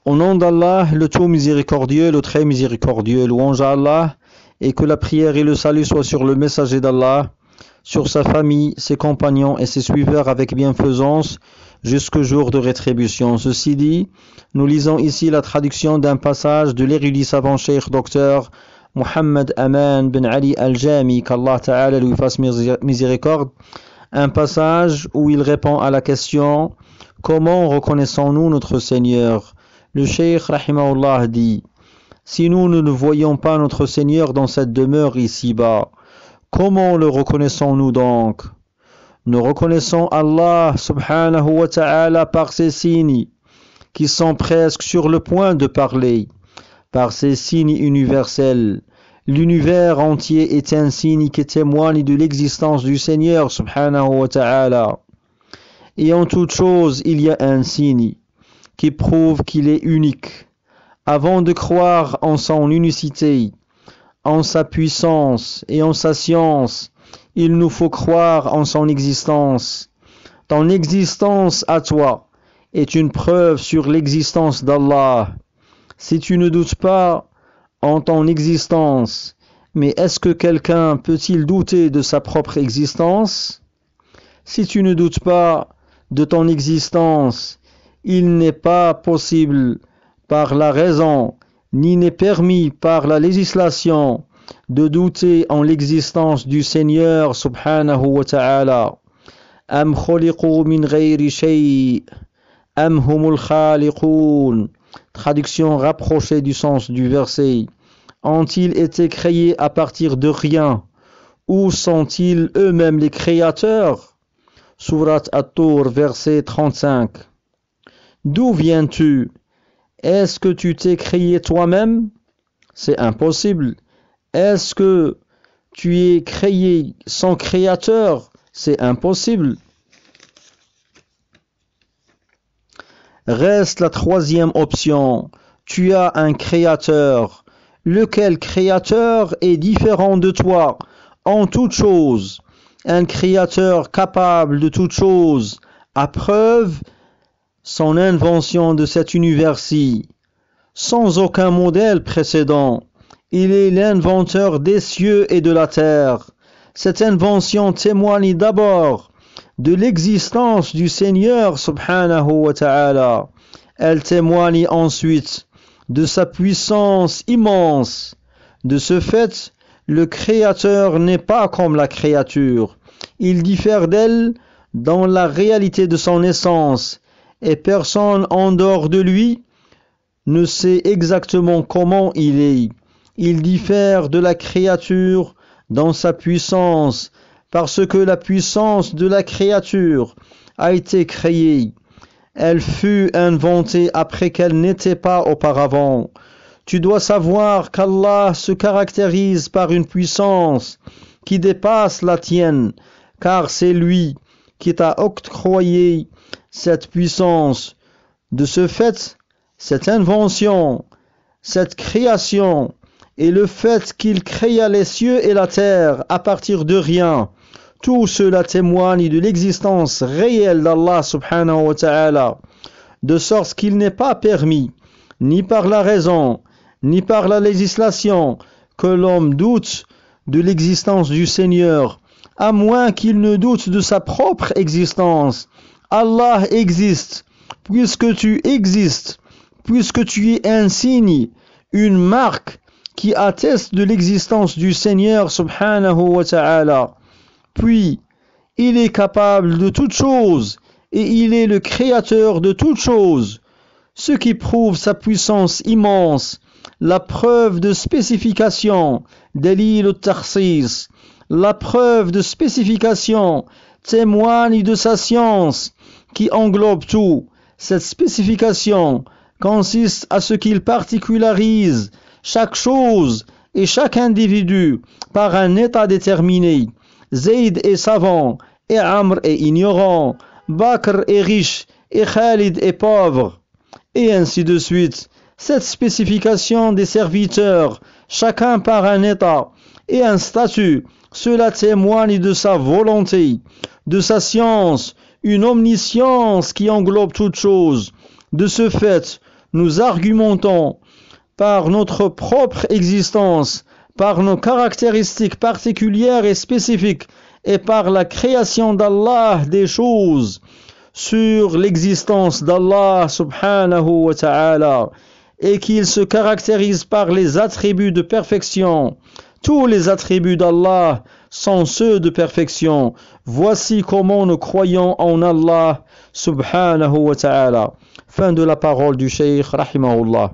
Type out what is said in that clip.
Au nom d'Allah, le tout miséricordieux, le très miséricordieux, louange à Allah, et que la prière et le salut soient sur le messager d'Allah, sur sa famille, ses compagnons et ses suiveurs avec bienfaisance, jusqu'au jour de rétribution. Ceci dit, nous lisons ici la traduction d'un passage de l'érudit savant Cheikh Docteur Mohammed Aman bin Ali Al-Jami, qu'Allah Ta'ala lui fasse miséricorde, un passage où il répond à la question « Comment reconnaissons-nous notre Seigneur ?» Le Cheikh Rahimahullah dit « Si nous ne voyons pas notre Seigneur dans cette demeure ici-bas, comment le reconnaissons-nous donc ? Nous reconnaissons Allah subhanahu wa ta'ala par ses signes qui sont presque sur le point de parler, par ces signes universels. L'univers entier est un signe qui témoigne de l'existence du Seigneur subhanahu wa ta'ala. Et en toute chose, il y a un signe qui prouve qu'il est unique. Avant de croire en son unicité, en sa puissance et en sa science, il nous faut croire en son existence. Ton existence à toi est une preuve sur l'existence d'Allah. Si tu ne doutes pas en ton existence, mais est-ce que quelqu'un peut-il douter de sa propre existence ? Si tu ne doutes pas de ton existence, il n'est pas possible par la raison, ni n'est permis par la législation de douter en l'existence du Seigneur subhanahu wa ta'ala. Am khuliqu min ghayri shay' am humul khaliqun. Traduction rapprochée du sens du verset. Ont-ils été créés à partir de rien, ou sont-ils eux-mêmes les créateurs? Surat At-Tur, verset 35. D'où viens-tu? Est-ce que tu t'es créé toi-même? C'est impossible. Est-ce que tu es créé sans créateur? C'est impossible. Reste la troisième option. Tu as un créateur. Lequel créateur est différent de toi en toute chose? Un créateur capable de toute chose, à preuve son invention de cet univers-ci, sans aucun modèle précédent. Il est l'inventeur des cieux et de la terre. Cette invention témoigne d'abord de l'existence du Seigneur subhanahu wa ta'ala. Elle témoigne ensuite de sa puissance immense. De ce fait, le Créateur n'est pas comme la créature. Il diffère d'elle dans la réalité de son essence, et personne en dehors de lui ne sait exactement comment il est. Il diffère de la créature dans sa puissance, parce que la puissance de la créature a été créée. Elle fut inventée après qu'elle n'était pas auparavant. Tu dois savoir qu'Allah se caractérise par une puissance qui dépasse la tienne, car c'est lui qui t'a octroyé cette puissance. De ce fait, cette invention, cette création, et le fait qu'il créa les cieux et la terre à partir de rien, tout cela témoigne de l'existence réelle d'Allah subhanahu wa ta'ala, de sorte qu'il n'est pas permis, ni par la raison, ni par la législation, que l'homme doute de l'existence du Seigneur, à moins qu'il ne doute de sa propre existence. Allah existe, puisque tu existes, puisque tu es un signe, une marque qui atteste de l'existence du Seigneur subhanahu wa ta'ala. Puis, il est capable de toutes choses, et il est le créateur de toutes choses, ce qui prouve sa puissance immense. La preuve de spécification, dalil al-takhsis, la preuve de spécification témoigne de sa science qui englobe tout. Cette spécification consiste à ce qu'il particularise chaque chose et chaque individu par un état déterminé. Zayd est savant et Amr est ignorant, Bakr est riche et Khalid est pauvre, et ainsi de suite. Cette spécification des serviteurs, chacun par un état et un statut, cela témoigne de sa volonté, de sa science, une omniscience qui englobe toutes choses. De ce fait, nous argumentons par notre propre existence, par nos caractéristiques particulières et spécifiques, et par la création d'Allah des choses, sur l'existence d'Allah subhanahu wa ta'ala, et qu'il se caractérise par les attributs de perfection. Tous les attributs d'Allah sont ceux de perfection. Voici comment nous croyons en Allah subhanahu wa ta'ala. Fin de la parole du Cheikh rahimahullah.